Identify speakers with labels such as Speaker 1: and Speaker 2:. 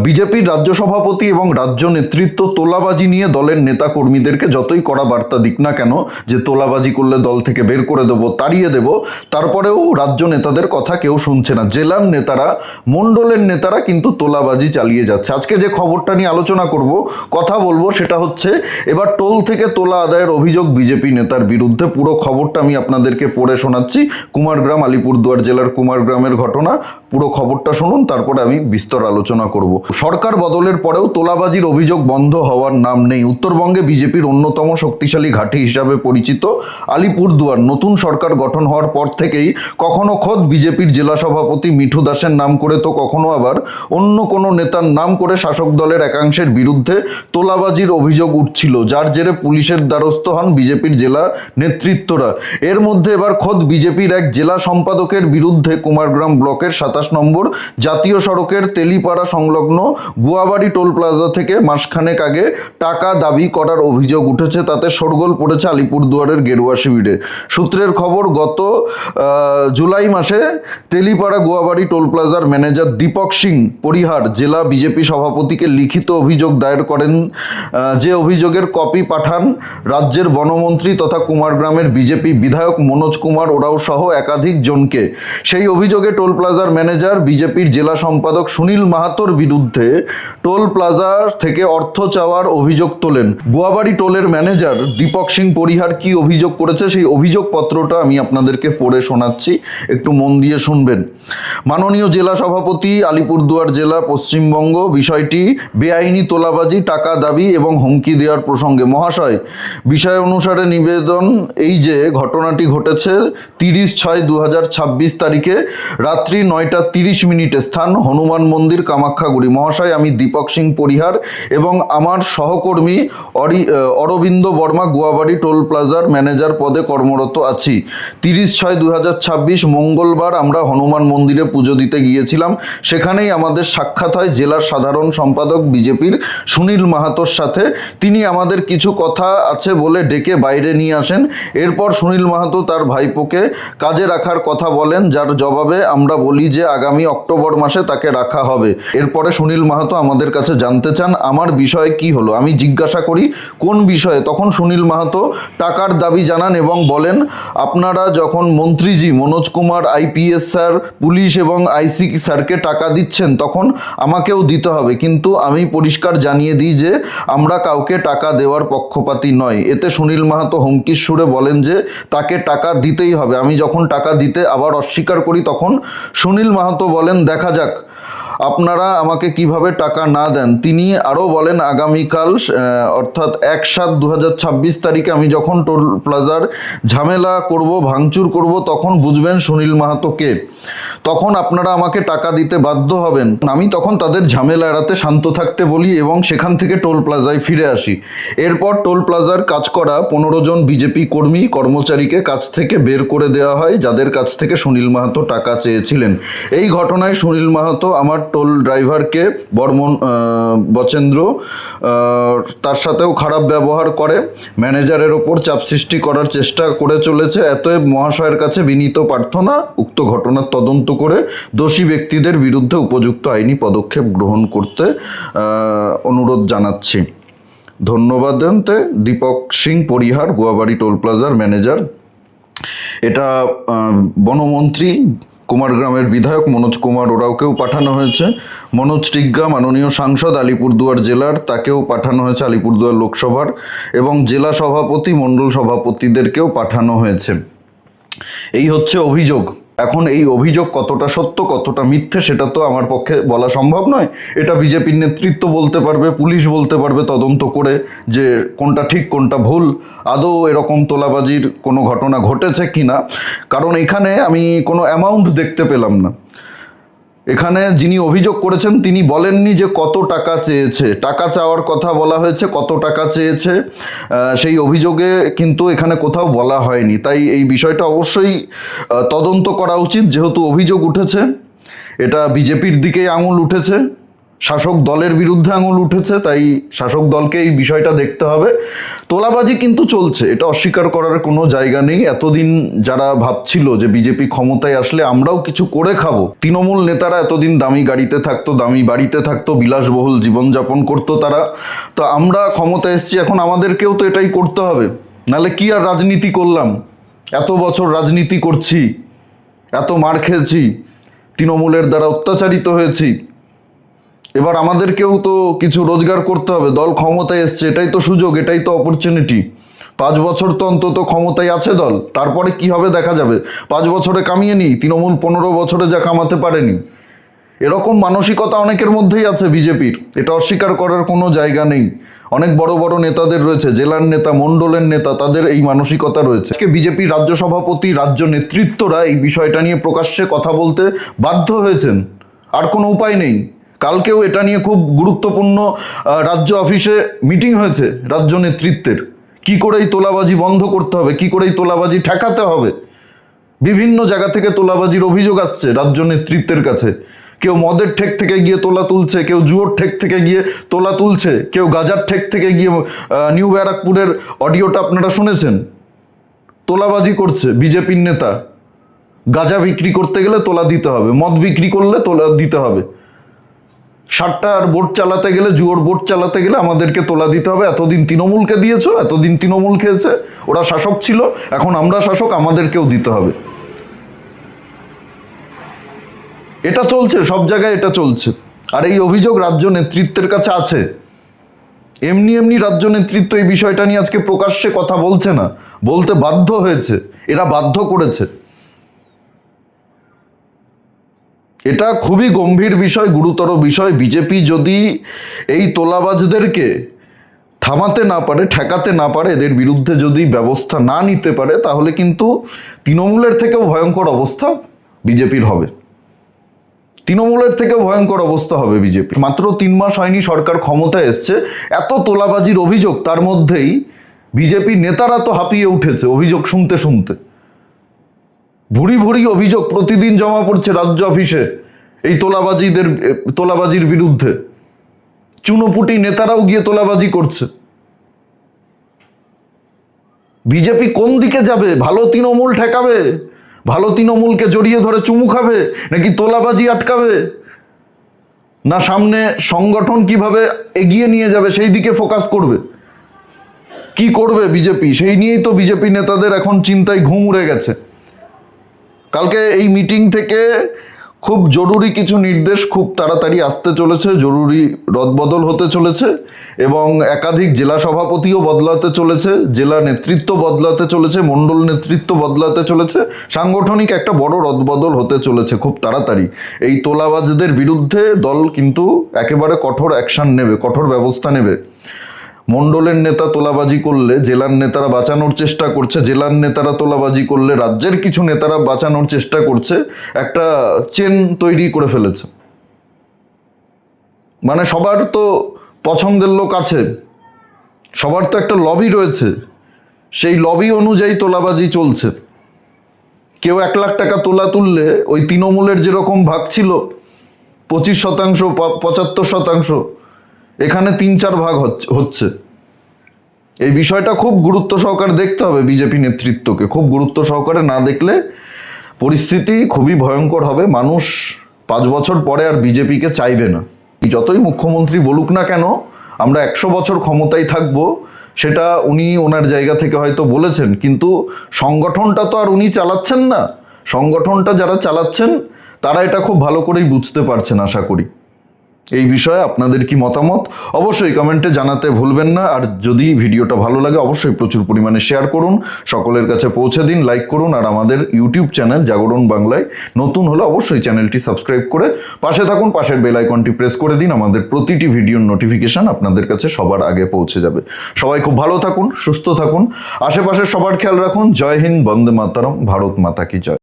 Speaker 1: বিজেপির রাজ্য সভাপতি এবং রাজ্য নেতৃত্ব তোলাবাজি নিয়ে দলের নেতা কর্মীদেরকে যতই কড়া বার্তা দিক না কেন যে তোলাবাজি করলে দল থেকে বের করে দেব, তাড়িয়ে দেব, তারপরেও রাজ্য নেতাদের কথা কেউ শুনছে না। জেলার নেতারা, মণ্ডলের নেতারা কিন্তু তোলাবাজি চালিয়ে যাচ্ছে। আজকে যে খবরটা নিয়ে আলোচনা করব, কথা বলবো, সেটা হচ্ছে এবার টোল থেকে তোলা আদায়ের অভিযোগ বিজেপি নেতার বিরুদ্ধে। পুরো খবরটা আমি আপনাদেরকে পড়ে শোনাচ্ছি। কুমারগ্রাম, আলিপুরদুয়ার জেলার কুমারগ্রামের ঘটনা। পুরো খবরটা শুনুন, তারপরে আমি বিস্তর আলোচনা করব। সরকার বদলের পরেও তোলাবাজির অভিযোগ বন্ধ হওয়ার নাম নেই। উত্তরবঙ্গে বিজেপির অন্যতম শক্তিশালী ঘাঁটি হিসাবে পরিচিত আলিপুরদুয়ার নতুন সরকার গঠন হওয়ার পর থেকেই কখনো খোদ বিজেপির জেলা সভাপতি মিঠু দাসের নাম করে, তো কখনো আবার অন্য কোনো নেতার নাম করে শাসক দলের একাংশের বিরুদ্ধে তোলাবাজির অভিযোগ উঠছিল, যার জেরে পুলিশের দ্বারস্থ হন বিজেপির জেলা নেতৃত্বরা। এর মধ্যে এবার খোদ বিজেপির এক জেলা সম্পাদকের বিরুদ্ধে কুমারগ্রাম ব্লকের 27 নম্বর জাতীয় সড়কের তেলিপাড়া সংলগ্ন গুয়াবাড়ি টোল প্লাজা থেকে মাসখানেক আগে টাকা দাবি করার অভিযোগ উঠেছে। তাতে শোরগোল পড়েছে আলিপুরদুয়ারের গেরুয়া শিবিরে। সূত্রের খবর, গত জুলাই মাসে তেলিপাড়া গুয়াবাড়ি টোল প্লাজার ম্যানেজার দীপক সিং পরিহার জেলা বিজেপি সভাপতিকে লিখিত অভিযোগ দায়ের করেন, যে অভিযোগের কপি পাঠান রাজ্যের বনমন্ত্রী তথা কুমারগ্রামের বিজেপি বিধায়ক মনোজ কুমার ওরাও সহ একাধিক জনকে। সেই অভিযোগে টোল প্লাজার ম্যানেজার বিজেপির জেলা সম্পাদক সুনীল মাহাতোর বিরুদ্ধে টোল প্লাজা থেকে অর্থ চাওয়ার অভিযোগ তোলেন। গুয়াবাড়ি টোলের ম্যানেজার দীপক সিং পরিহার কি অভিযোগ করেছে, সেই অভিযোগপত্রটা আমি আপনাদেরকে পড়ে শোনাচ্ছি, একটু মন দিয়ে শুনবেন। মাননীয় জেলা সভাপতি, আলিপুরদুয়ার জেলা, পশ্চিমবঙ্গ, বিষয়টি বেআইনি তোলাবাজি, টাকা দাবি এবং হুমকি দেওয়ার প্রসঙ্গে। মহাশয়, বিষয় অনুসারে নিবেদন এই যে ঘটনাটি ঘটেছে 30/6/2026 তারিখে রাত্রি 9:30 স্থান হনুমান মন্দির, কামাখ্যাগুড়ি। মহাশয়, আমি দীপক সিং পরিহার এবং আমার সহকর্মী অরবিন্দ বর্মা গুয়াবাড়ি টোল প্লাজার ম্যানেজার পদে কর্মরত আছি। 30/6/2026 মঙ্গলবার আমরা হনুমান মন্দিরে পুজো দিতে গিয়েছিলাম। সেখানেই আমাদের সাক্ষাৎ হয় জেলার সাধারণ সম্পাদক বিজেপির সুনীল মাহাতোর সাথে। তিনি আমাদের কিছু কথা আছে বলে ডেকে বাইরে নিয়ে আসেন। এরপর সুনীল মাহাতো তার ভাইপোকে কাজে রাখার কথা বলেন, যার জবাবে আমরা বলি যে আগামী অক্টোবর মাসে তাকে রাখা হবে। এরপরে সুনীল মাহাতো আমাদের কাছে জানতে চান আমার বিষয়ে কি হলো। আমি জিজ্ঞাসা করি কোন বিষয়ে। তখন সুনীল মাহাতো টাকার দাবি জানান এবং বলেন, আপনারা যখন মন্ত্রীজি Manoj Kumar IPS sir, police এবং আইসি স্যারকে টাকা দিচ্ছেন, তখন আমাকেও দিতে হবে। কিন্তু আমি পরিষ্কার জানিয়ে দিই যে আমরা কাউকে টাকা দেওয়ার পক্ষপাতী নয়। এতে সুনীল মাহাতো হুমকির সুরে বলেন যে তাকে টাকা দিতেই হবে। আমি যখন টাকা দিতে আবার অস্বীকার করি, তখন সুনীল মাহাতো বলেন, দেখা যাক আপনারা আমাকে কিভাবে টাকা না দেন। তিনি আরও বলেন, আগামীকাল অর্থাৎ 1/7/2026 তারিখে আমি যখন টোল প্লাজার ঝামেলা করব, ভাঙচুর করব, তখন বুঝবেন সুনীল মাহাতো কে। তখন আপনারা আমাকে টাকা দিতে বাধ্য হবেন। আমি তখন তাদের ঝামেলা এড়াতে শান্ত থাকতে বলি এবং সেখান থেকে টোল প্লাজায় ফিরে আসি। এরপর টোল প্লাজার কাজ করা 15 জন বিজেপি কর্মী কর্মচারীকে কাজ থেকে বের করে দেওয়া হয়, যাদের কাছ থেকে সুনীল মাহাতো টাকা চেয়েছিলেন। এই ঘটনায় সুনীল মাহাতো আমার টোল ড্রাইভারকে বচেন্দ্র তার সাথেও খারাপ ব্যবহার করে, ম্যানেজারের ওপর চাপ সৃষ্টি করার চেষ্টা করে চলেছে। এতএব মহাশয়ের কাছে বিনীত প্রার্থনা, উক্ত ঘটনার তদন্ত করে দোষী ব্যক্তিদের বিরুদ্ধে উপযুক্ত আইনি পদক্ষেপ গ্রহণ করতে অনুরোধ জানাচ্ছি। ধন্যবাদ দেনতে দীপক সিং পরিহার, গুয়াবাড়ি টোল প্লাজার ম্যানেজার। এটা বনমন্ত্রী কুমারগ্রামের বিধায়ক মনোজ কুমার ওরাওকেও পাঠানো হয়েছে। মনোজ টিগ্গা মাননীয় সাংসদ আলিপুরদুয়ার জেলার, তাকেও পাঠানো হয়েছে আলিপুরদুয়ার লোকসভার, এবং জেলা সভাপতি, মণ্ডল সভাপতিদেরকেও পাঠানো হয়েছে। এই হচ্ছে অভিযোগ। এখন এই অভিযোগ কতটা সত্য কতটা মিথ্যে সেটা তো আমার পক্ষে বলা সম্ভব নয়। এটা বিজেপির নেতৃত্ব বলতে পারবে, পুলিশ বলতে পারবে তদন্ত করে যে কোনটা ঠিক কোনটা ভুল, আদৌ এরকম তোলাবাজির কোনো ঘটনা ঘটেছে কি না। কারণ এখানে আমি কোনো অ্যামাউন্ট দেখতে পেলাম না। এখানে যিনি অভিযোগ করেছেন তিনি বলেননি যে কত টাকা চেয়েছে। টাকা চাওয়ার কথা বলা হয়েছে, কত টাকা চেয়েছে সেই অভিযোগে কিন্তু এখানে কোথাও বলা হয়নি। তাই এই বিষয়টা অবশ্যই তদন্ত করা উচিত। যেহেতু অভিযোগ উঠেছে, এটা বিজেপির দিকেই আঙুল উঠেছে, শাসক দলের বিরুদ্ধে আঙুল উঠেছে, তাই শাসক দলকে এই বিষয়টা দেখতে হবে। তোলাবাজি কিন্তু চলছে, এটা অস্বীকার করার কোনো জায়গা নেই। এতদিন যারা ভাবছিল যে বিজেপি ক্ষমতায় আসলে আমরাও কিছু করে খাবো, তৃণমূল নেতারা এতদিন দামি গাড়িতে থাকতো, দামি বাড়িতে থাকতো, বিলাসবহুল জীবনযাপন করতো তারা, তো আমরা ক্ষমতায় এসেছি, এখন আমাদেরকেও তো এটাই করতে হবে, নাহলে কি আর রাজনীতি করলাম? এত বছর রাজনীতি করছি, এত মার খেয়েছি, তৃণমূলের দ্বারা অত্যাচারিত হয়েছি, এবার আমাদেরকেও তো কিছু রোজগার করতে হবে। দল ক্ষমতায় এসছে, এটাই তো সুযোগ, এটাই তো অপরচুনিটি। 5 বছর তো অন্তত ক্ষমতায় আছে দল, তারপরে কি হবে দেখা যাবে। 5 বছরে কামিয়ে নি, তৃণমূল 15 বছরে যা কামাতে পারেনি। এরকম মানসিকতা অনেকের মধ্যেই আছে বিজেপির, এটা অস্বীকার করার কোনো জায়গা নেই। অনেক বড় বড় নেতাদের রয়েছে, জেলার নেতা, মণ্ডলের নেতা, তাদের এই মানসিকতা রয়েছে। আজকে বিজেপির রাজ্য সভাপতি, রাজ্য নেতৃত্বরা এই বিষয়টা নিয়ে প্রকাশ্যে কথা বলতে বাধ্য হয়েছেন, আর কোনো উপায় নেই। কালকেও এটা নিয়ে খুব গুরুত্বপূর্ণ রাজ্য অফিসে মিটিং হয়েছে রাজ্য নেতৃত্বের। কি করে এই তোলাবাজি বন্ধ করতে হবে, কি করে এই তোলাবাজি ঠেকাতে হবে। বিভিন্ন জায়গা থেকে তোলাবাজির অভিযোগ আসছে রাজ্য নেতৃত্বের কাছে। কেউ মদের ঠেক থেকে গিয়ে তোলা তুলছে, কেউ জুয়োর ঠেক থেকে গিয়ে তোলা তুলছে, কেউ গাজার ঠেক থেকে গিয়ে, নিউ ব্যারাকপুরের অডিওটা আপনারা শুনেছেন, তোলাবাজি করছে বিজেপির নেতা। গাঁজা বিক্রি করতে গেলে তোলা দিতে হবে, মদ বিক্রি করলে তোলা দিতে হবে, সাতটার বোট চালাতে গেলে, জুয়োর বোট চালাতে গেলে আমাদেরকে তোলা দিতে হবে। এতদিন তৃণমূলকে দিয়েছো, এতদিন তৃণমূল খেয়েছে, ওরা শাসক ছিল, এখন আমরা শাসক, আমাদেরকেও দিতে হবে। এটা চলছে সব জায়গায়, এটা চলছে। আর এই অভিযোগ রাজ্য নেতৃত্বের কাছে আছে। এমনি এমনি রাজ্য নেতৃত্ব এই বিষয়টা নিয়ে আজকে প্রকাশ্যে কথা বলছে না, বলতে বাধ্য হয়েছে, এরা বাধ্য করেছে। এটা খুবই গম্ভীর বিষয়, গুরুতর বিষয়। বিজেপি যদি এই তোলাবাজদেরকে থামাতে না পারে, ঠেকাতে না পারে, এদের বিরুদ্ধে যদি ব্যবস্থা না নিতে পারে, তাহলে কিন্তু তৃণমূলের থেকেও ভয়ঙ্কর অবস্থা বিজেপির হবে। তৃণমূলের থেকেও ভয়ঙ্কর অবস্থা হবে বিজেপি। মাত্র 3 মাস হয়নি সরকার ক্ষমতায় এসছে, এত তোলাবাজির অভিযোগ, তার মধ্যেই বিজেপি নেতারা তো হাঁপিয়ে উঠেছে অভিযোগ শুনতে শুনতে। ভুরি ভুরি অভিযোগ প্রতিদিন জমা পড়ছে রাজ্য অফিসে এই তোলাবাজির বিরুদ্ধে। চুনোপুটি নেতারাও গিয়ে তোলাবাজি করছে। বিজেপি কোন দিকে যাবে? ভালো তৃণমূল ঠেকাবে, ভালো তৃণমূলকে জড়িয়ে ধরে চুমু খাবে, নাকি তোলাবাজি আটকাবে, না সামনে সংগঠন কিভাবে এগিয়ে নিয়ে যাবে সেই দিকে ফোকাস করবে? কি করবে বিজেপি, সেই নিয়েই তো বিজেপি নেতাদের এখন চিন্তায় ঘুম উড়ে গেছে। কালকে এই মিটিং থেকে খুব জরুরি কিছু নির্দেশ খুব তাড়াতাড়ি আসতে চলেছে, জরুরি রদবদল হতে চলেছে, এবং একাধিক জেলা সভাপতিও বদলাতে চলেছে, জেলা নেতৃত্ব বদলাতে চলেছে, মণ্ডল নেতৃত্ব বদলাতে চলেছে, সাংগঠনিক একটা বড় রদবদল হতে চলেছে খুব তাড়াতাড়ি। এই তোলাবাজদের বিরুদ্ধে দল কিন্তু একেবারে কঠোর অ্যাকশন নেবে, কঠোর ব্যবস্থা নেবে। মণ্ডলের নেতা তোলাবাজি করলে জেলার নেতারা বাঁচানোর চেষ্টা করছে, জেলার নেতারা তোলাবাজি করলে রাজ্যের কিছু নেতারা বাঁচানোর চেষ্টা করছে, একটা চেন তৈরি করে ফেলেছে। মানে সবার তো পছন্দের লোক আছে, সবার তো একটা লবি রয়েছে, সেই লবি অনুযায়ী তোলাবাজি চলছে। কেউ 1 লাখ টাকা তোলা তুললে ওই তৃণমূলের যেরকম ভাগ ছিল 25%, 75%, এখানে 3-4 ভাগ হচ্ছে। এই বিষয়টা খুব গুরুত্ব সহকারে দেখতে হবে বিজেপি নেতৃত্বকে, খুব গুরুত্ব সহকারে না দেখলে পরিস্থিতি খুবই ভয়ঙ্কর হবে। মানুষ 5 বছর পরে আর বিজেপিকে চাইবে না। যতই মুখ্যমন্ত্রী বলুক না কেন আমরা 100 বছর ক্ষমতায় থাকবো, সেটা উনি ওনার জায়গা থেকে হয়তো বলেছেন, কিন্তু সংগঠনটা তো আর উনি চালাচ্ছেন না। সংগঠনটা যারা চালাচ্ছেন তারা এটা খুব ভালো করেই বুঝতে পারছেন আশা করি। এই বিষয়ে আপনাদের কি মতামত অবশ্যই কমেন্টে জানাতে ভুলবেন না। আর যদি ভিডিওটা ভালো লাগে অবশ্যই প্রচুর পরিমাণে শেয়ার করুন, সকলের কাছে পৌঁছে দিন, লাইক করুন। আর আমাদের ইউটিউব চ্যানেল জাগরণ বাংলায় নতুন হলে অবশ্যই চ্যানেলটি সাবস্ক্রাইব করে পাশে থাকুন, পাশের বেল আইকনটি প্রেস করে দিন, আমাদের প্রতিটি ভিডিওর নোটিফিকেশন আপনাদের কাছে সবার আগে পৌঁছে যাবে। সবাই খুব ভালো থাকুন, সুস্থ থাকুন, আশেপাশে সবার খেয়াল রাখুন। জয় হিন্দ, বন্দে মাতরম, ভারত মাতা কি জয়।